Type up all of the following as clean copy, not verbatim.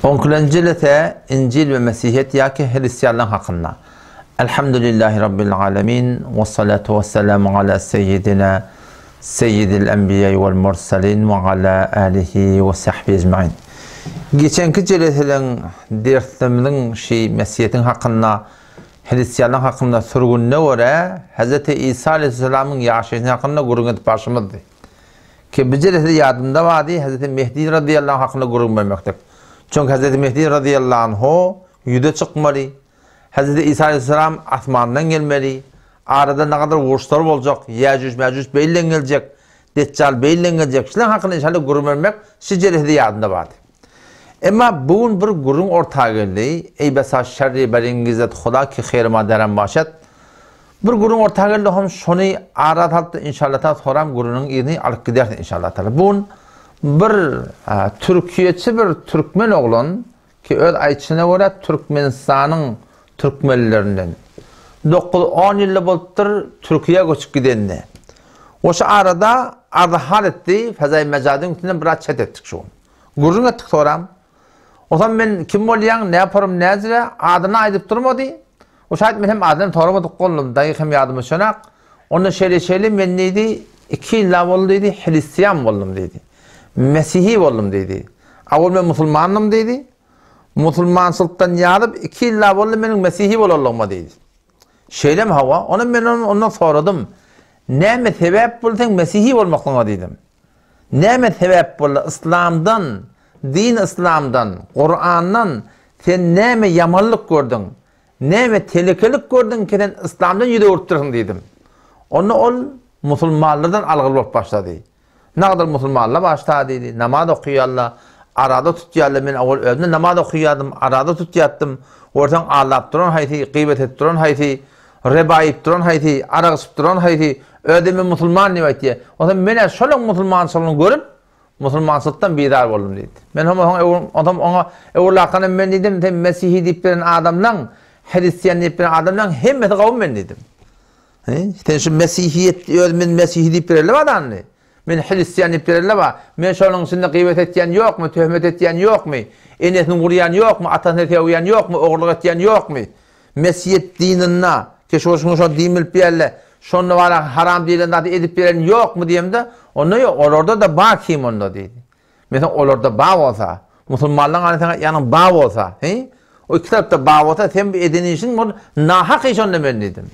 Onkulencilete İncil ve Mesihiyet yaki Hristiyanlığın hakkında. Elhamdülillahi Rabbil alemin ve salatu ve selamu ala seyyidina seyyidil enbiya vel mursalin ve ala alihi ve sahbihi ecmaîn. Geçenki ciletinin dersiminin Mesihiyet'in hakkında, Hristiyanlığın hakkında sürgününe göre Hz. İsa Aleyhisselam'ın yaşayışının hakkında gurun edip başımızdı. Ki bir cileti yadında vardı, Hz. Mehdi radıyallahu anh hakkında gurun vermektir. Çünkü Hz. Mehdi radıyallahu anh yüde çıkmalı. Hz. İsa Aleyhisselam asmandan gelmeli. Arada ne kadar vuruşlar olacak. Yecüc mecüc beyle gelecek. Deccal beyle gelecek. Şunun hakkında inşallah gurun vermek şu cileti yadında vardı. Ama bugün bir gurun ortağı geldi. Ey besa şerri beringizet Xuda ki khayrıma deren başet. Bir gurun ortağı geldi. Hem şunu arat hattı inşallah soram gurunun iğni alıp giderdi inşallah. Bugün bir Türkiye'çi bir Türkmen oğlan ki öz ayçına göre Türkmenistan'ın Türkmenlerinden 9-10 yılda buluttur Türkiye'ye göçüp gidenine. O şu arada hal etti. Fezai mecadın üstünden biraz çet ettik şu an. Gurun ettik soram. O zaman ben kim olayan, ne yaparım, ne zire adına aydıp durmadı. O şahit ben hem adını toramadık kolum, dayı hem yardımı şönak. Onun şeyli ben neydi? 2 yıllar oldu dedi, Hristiyan oldum dedi. Mesihi oldum dedi. Avul ben Müslümanım dedi. Müslümansılıktan yarıp 2 yıllar oldu benim Mesihi olalım dedi. Şeyle mi hava? Onu ben ondan soradım. Ne mi sebep buldu Mesihi olmakla dedim. Ne mi sebep buldu İslam'dan, din İslam'dan, Kur'an'dan sen ne mi yamanlık gördün? Ne mi tehlikelik gördün ki sen İslam'dan yüde urtturun dedim. Onu ol Müslümanlardan algılayıp başladı. Ne kadar Müslümanlar başladı dedi. Namaz okuyallar, arada tutuyorlar. Ben avul özümde namaz okuyordum, arada tutuyattım. Oradan ağlayıp duran hayti, gıybet et duran hayti, reba yiyip duran hayti, aragısıp duran hayti. Ödeme Müslüman ne diye. O zaman ben şöyle Müslümanlığını görüp Müslümanlıktan bidar oldum dedi. Ben ona evlakanım ben dedim, hem Mesih'i deyip veren adamdan, Hristiyan deyip veren adamdan hem kavim ben dedim. İşte şu Mesihiyet, ben Mesih'i deyip verenler var da anne. Ben Hristiyan deyip verenler var. Ben şunun içinde gıybet ettiyen yok mu, töhmet ettiyen yok mu, enesini kuruyan yok mu, atasını teviyen yok mu, oğurluk ettiyen yok mu? Mesihiyet dinine, ki şu din bilip yerle, şunu var haram değilen adı edip veren yok mu diyeyim de, onu yok, orada da bağ kim onda dedi. Mesela orada bağ olsa, Müslümanlığın anlatına yanın bağ olsa, o kitapta bağ olsa, sen bir edinişin, nahak iş onda ben dedim.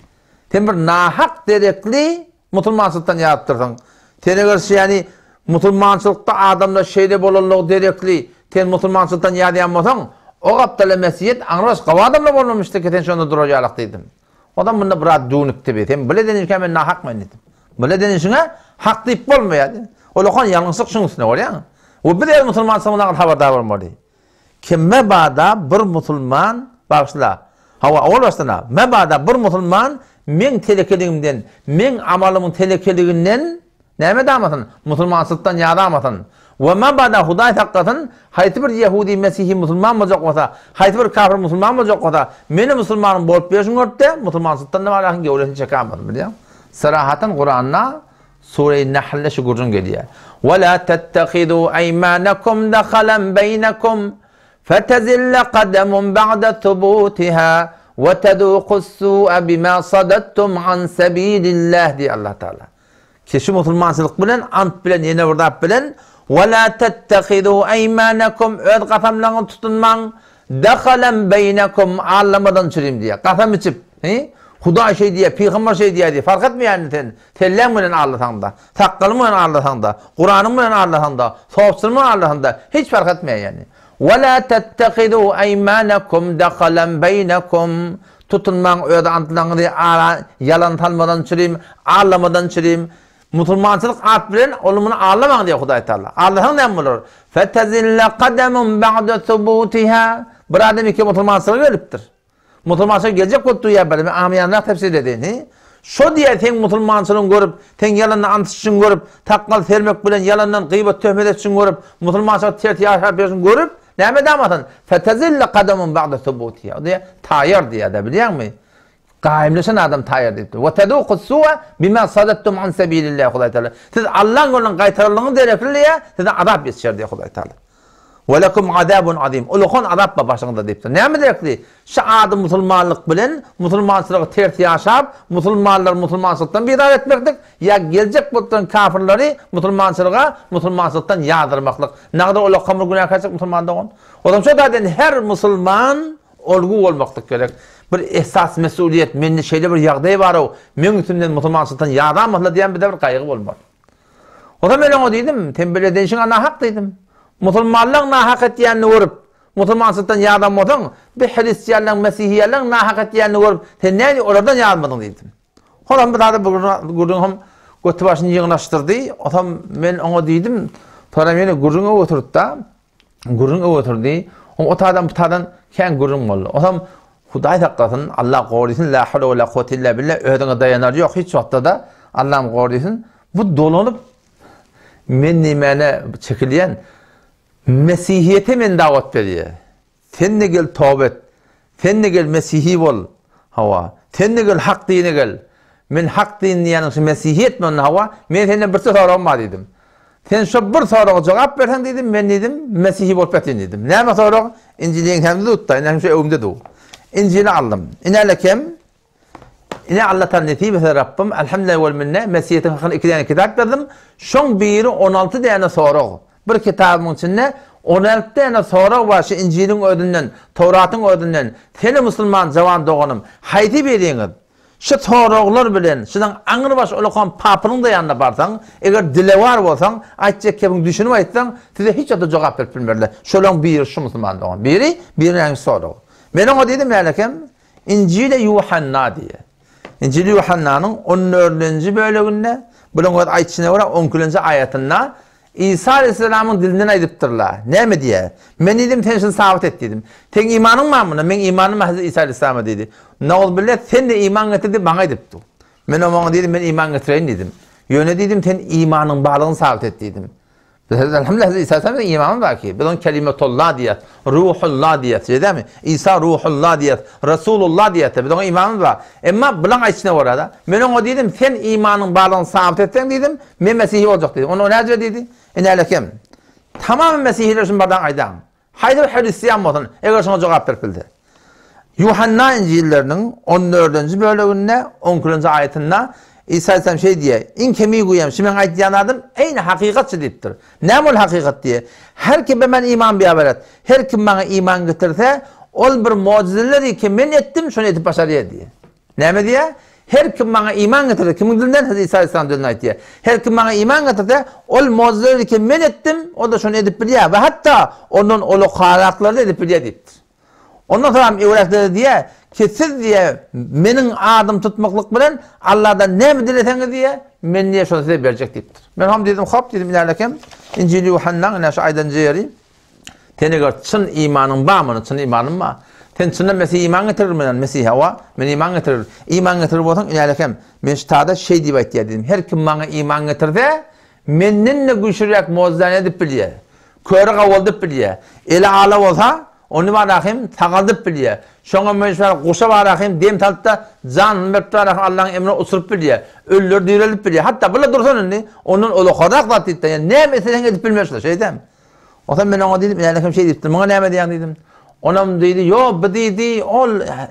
Sen bir nahak dedekli, Müslümansılıktan yarattırdın. Sene karşı yani, Müslümansılıkta adamda şeyde bolurluğu dedekli, sen Müslümansılıktan yarayanmasan, o kaptala Mesihiyet, anlaş kava adamla bolurmuştu ki sen şunda duracağlık dedim. O da bunda biraz düğünüp tabi. Hem böyle denirken ben nahak mı dedim. Böyle denirşine hak deyip olmuyor. O lokal yanlışlık şunun üstüne var ya. O bir de Müslüman sanırlar haberdar olmalı. Ki mebada bir Müslüman başla. Hava ol başına. Mebada bir Müslüman men telekeliğimden, men amalımın telekeliğinden neme damasın? Müslümansılıktan yadamasın. Ve mebada Huday hakikaten hayti bir Yahudi, Mesih'i Müslüman olacak olsa, hayti bir kafir Müslüman olacak olsa, beni Müslümanın bolup beşin örtte, Müslümansılıktan ne var lakin gevresini çekamadım biliyor musun? Sırahaten Kur'an'na Sure-i Nahl'le şu gurcun geliyor. وَلَا تَتَّخِذُوا اَيْمَانَكُمْ دَخَلًا بَيْنَكُمْ فَتَزِلَّ قَدَمٌ بَعْدَ ثُبُوتِهَا وَتَذُوقُوا السُّوءَ بِمَا صَدَدتُّمْ عَنْ سَب۪يلِ اللّٰهِ diye Allah Teala. Kişi Müslümansılık bilen, ant bilen, yine burada bilen, وَلَا تَتَّخِذُوا اَيْمَانَكُمْ öd kafamlarını tutunman, دَخَلًا بَيْنَكُمْ ağlamadan çüreyim diye. Kafam içip, Huda şey diye, Peygamber şey diye, fark etmiyor yani sen. Tellen mı ağlatan da, takkalı mı ağlatan da, Kur'an'ın mı ağlatan da, soğupsun mu ağlatan da, hiç fark etmiyor yani. وَلَا تَتَّخِذُوا اَيْمَانَكُمْ دَخَلًا بَيْنَكُمْ tutunman öde antlarını diye yalan talmadan çüreyim, ağlamadan çüreyim. Müslümansılık at bilen olumunu ağlaman diye Huday Teala. Allah'ın ne bulur? فَتَزِلَّ قَدَمٌ بَعْدَ ثُبُوتِهَا bir adam iki Müslümansılık ölüptür. Müslümansılık gelecek kuttuğu yer böyle. Amiyanlar tefsir edin. Şu diye sen Müslümansılığını görüp, sen yalanla antışın görüp, takkal sermek bilen yalandan gıybet töhmet etsin görüp, Müslümansılık terti yaşar bir görüp, ne mi damasın? فَتَزِلَّ قَدَمٌ بَعْدَ ثُبُوتِهَا o diye tayir diye de biliyor musun? Kaimleşen adam tayir deyip. وَتَذُوقُ السُّوَ بِمَا صَدَدْتُمْ عَنْ سَب۪يلِ اللّٰهِ Huday Teala. Siz Allah'ın yolundan kaytarıldığını derekliye, size azap yetişir diye Huday Teala. وَلَكُمْ عَذَابٌ عَظِيمٌ. Ulukun azap ba başında deyiptir. Ne mi derekli? Şaadı musulmanlık bilen, musulmançılığı terti yaşap, musulmanlar musulmançılıktan bir etmektik. Ya gelecek bulduğun kafirleri musulmançılığa, musulmançılıktan yağdırmaklık. Ne kadar ulu kamur günah kaçacak musulmanda on. O zaman şu da her musulman olgu olmaklık gerek. Bir esas mesuliyet, menni şeyde bir yağdayı var o. Men üstünden musulmançılıktan yağdamakla diyen bir de bir kaygı olmaz. O zaman ben onu dedim, tembele denişin ana hak dedim. Musulmanlığın nahak ettiğini vurup, musulmansızdan yardım odun, bir Hristiyanlığın, Mesihiyalığın nahak ettiğini vurup, sen neydi oradan yarmadın dedim. Olam bir tane gurduğum götü başını yığınlaştırdı, otam ben ona dedim, sonra beni gurduğuna oturdu da, gurduğuna oturdu, o tadan bu tadan kendi gurduğum oldu. Otam Huday takkatın, Allah korusun, la havle ve la kuvvete illa billah, ödüne dayanar yok, hiç vakti da Allah'ım korusun, bu dolanıp, men nimene çekiliyen, Mesihiyete men davet veriyor. Sen de gel tövbe et. Sen de gel Mesihi bol. Hava. Sen de gel hak dine gel. Men hak dini yani Mesihiyet men hava. Men senden bir sorum var dedim. Sen şu bir soruğa cevap versen dedim. Ben dedim Mesihi bol petin dedim. Ne mi soru? İncil'in hem de tutta. İnan şu evimde du. İncil'i aldım. İnalekem. İne Allah'tan netibe Rabbim. Elhamdülillah vel minne. Mesihiyet'in hakkında 2 tane kitap verdim. Şun biri 16 tane soru. Bir kitabın içinde 16 tane soru var şu İncil'in ödünden, Tevrat'ın ödünden. Seni Müslüman cavan doğanım, haydi veriniz. Şu sorular bilen, şundan anır baş olukan papının da yanına barsan, eğer dile var olsan, aytacak kebin düşünüp aytsan, size hiç adı cevap verip bilmirler. Şulan biri şu Müslüman doğan. Biri yani soru. Ben ona dedim melekem, İncil-i Yuhanna diye. İncil-i Yuhanna'nın 14. bölümünde, bunun ayetine var 12. ayetinde, İsa Aleyhisselam'ın dilinden aydıptırlar. Ne mi diye? Ben dedim sen şimdi sabit et dedim. Sen imanın var mı? Ben imanım var Hazreti İsa Aleyhisselam'a dedi. Ne oldu billah sen de iman getirdi bana aydıptı. Ben ona dedim ben iman getireyim dedim. Yöne dedim sen imanın bağlılığını sabit et dedim. Elhamdülillah Hazreti İsa Aleyhisselam'ın imanı var ki. Ben onun kelimetullah diyet, ruhullah diyet. Değil mi? İsa ruhullah diyet, Resulullah diyet. Ben onun imanı var. Ama bulan içine var da. Ben ona dedim sen imanın bağlılığını sabit etsen dedim. Ben Mesih'i olacak dedim. Onu ne dedi? İnalekem. Tamamen Mesihler için bardan aydan. Haydi Hristiyan olsun. Eğer sana cevap verildi. Yuhanna İncil'lerinin 14. bölümünde 12. ayetinde İsa Aleyhisselam şey diye, in kemiği koyayım, şimdi ben ayet adım, aynı hakikatçı deyiptir. Ne ol hakikat diye? Her kim ben iman bir haber et. Her kim bana iman getirse, ol bir mucizeleri ki ben ettim, şunu etip başarıya diye. Ne mi diye? Her kim bana iman getirse, kimin dilinden? Hazreti İsa Aleyhisselam dilinden ayet diye. Her kim bana iman getirse, ol mucizeleri ki ben ettim, o da şunu edip biliyor. Ve hatta onun olu karakları edip biliyor deyiptir. Ondan sonra evrakları diye ki siz diye benim adım tutmaklık bilen Allah'dan ne mi dileteniz diye ben niye şunu size verecek deyiptir. Ben ham dedim hop dedim ilerlekem İncil-i Yuhanna'nın şu aydan ceyri teni çın imanın var mı? Çın imanın var. Ten çınla Mesih iman getirir mi? Mesih hava ben iman getirir. İman getirir olsan ilerlekem ben şu tada şey diye dedim. Her kim bana iman getirse menninle güçlüyerek muazzane edip biliyor. Körü kavuldip biliyor. Ele ala olsa onu varakım taqaldıp biliyor. Şoňa meşhur goşa varakım dem taltda can berip varakım Allah'ın emrine usurup biliyor. Öllür dirilip biliyor. Hatta bula dursan indi onun olu qarak zat etdi. Yani ne meselen edip bilmezler şeydem. O zaman ben ona dedim yani şey dedim. Bana ne diyen dedim. Onam dedi yo bu dedi ol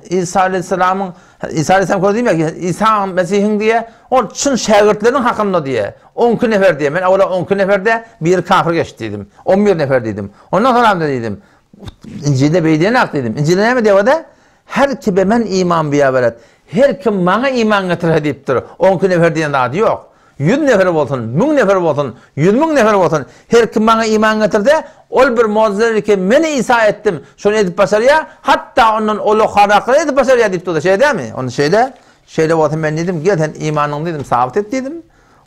İsa Aleyhisselam'ın İsa Aleyhisselam koydu ya ki İsa Mesih'in diye o çın şagirdlerin hakkında diye 10 nefer diye ben avla 10 neferde bir kafir geçti dedim. 11 nefer dedim. Ondan sonra dedim. İncil'de beydiyen hak dedim. İncil'de ne mi diyor da? Her kim ben iman bir haber et. Her kim bana iman getirir deyiptir. 10 nefer diyen daha yok. 100 nefer olsun, 1000 nefer olsun, 100.000 nefer olsun. Her kim bana iman getirdi, ol bir mucizeleri ki beni İsa ettim. Şunu edip başarıya, hatta onun olu harakları edip başarıya deyip de şey değil mi? Onu şeyle olsun ben dedim, gel sen imanın dedim, sabit et dedim.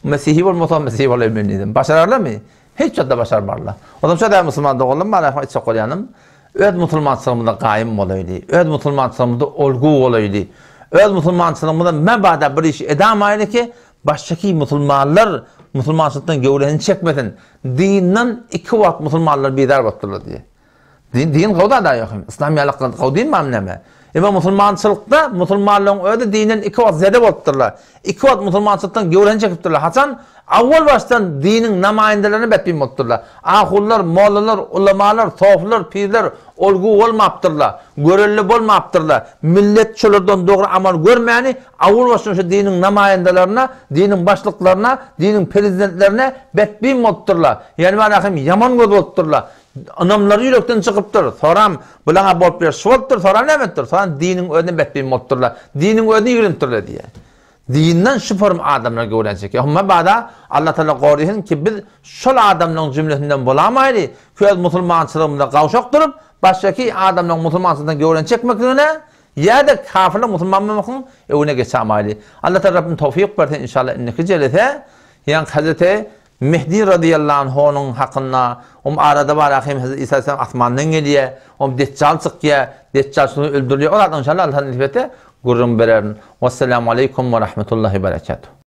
Mesih'i olmasa Mesih'i olayım ben dedim. Başarırlar mı? Hiç da başarmarlar. O zaman şöyle Müslüman da oğlum, bana hiç çok olayanım. Öz Müslümançılığımda kaim olaydı. Öz Müslümançılığımda olgu olaydı. Öz Müslümançılığımda mebada bir iş edamaydı ki, baştaki Müslümanlar Müslümançılıktan gövlerini çekmedin. Dinden 2 vakit Müslümanlar bidar battırlar diye. Din kavda da yok. İslamiyalik kavdin mi amneme? Ama musulmançılıkta musulmanlığın öde dinin iki vat zede bolupdurlar. İki vat musulmançılıktan gövren çekipdirler. Hasan avval baştan dinin namayindelerini betbin bolupdurlar. Ahullar, mollalar, ulamalar, soflar, pirler olgu olmapdırlar. Görelli bolmapdırlar. Millet çolurdan doğru amal görmeyeni avval baştan şu dinin namayindelerine, dinin başlıklarına, dinin prezidentlerine betbin bolupdurlar. Yani ben yaman göz bolupdurlar. Anamları yürekten çıkıptır. Soram bulana bolup bir şolttur. Soram nemettir? Soram dinin ödünü betbin motturlar. Dinin ödünü yürüntürler diye. Dinden şu form adamlar görecek. Ama bada Allah Teala korusun ki biz şol adamların cümlesinden bulamaydı. Köz musulmançılığında kavşak durup baştaki adamların musulmançılığından gören çekmeklerine ya da kafirler musulmanmamakın evine geçamaydı. Allah Teala Rabbim tevfik versin inşallah inneki celete. Yani Hazreti Mehdi radıyallahu anh'ın hakkında arada var Hazreti İsa Aleyhisselam asmandan geliyor. Deccal çıkıyor. Deccal şunu öldürüyor. O da inşallah Allah'ın nifete gurrum vererin. Vesselamu aleyküm ve rahmetullahi ve berekatuhu.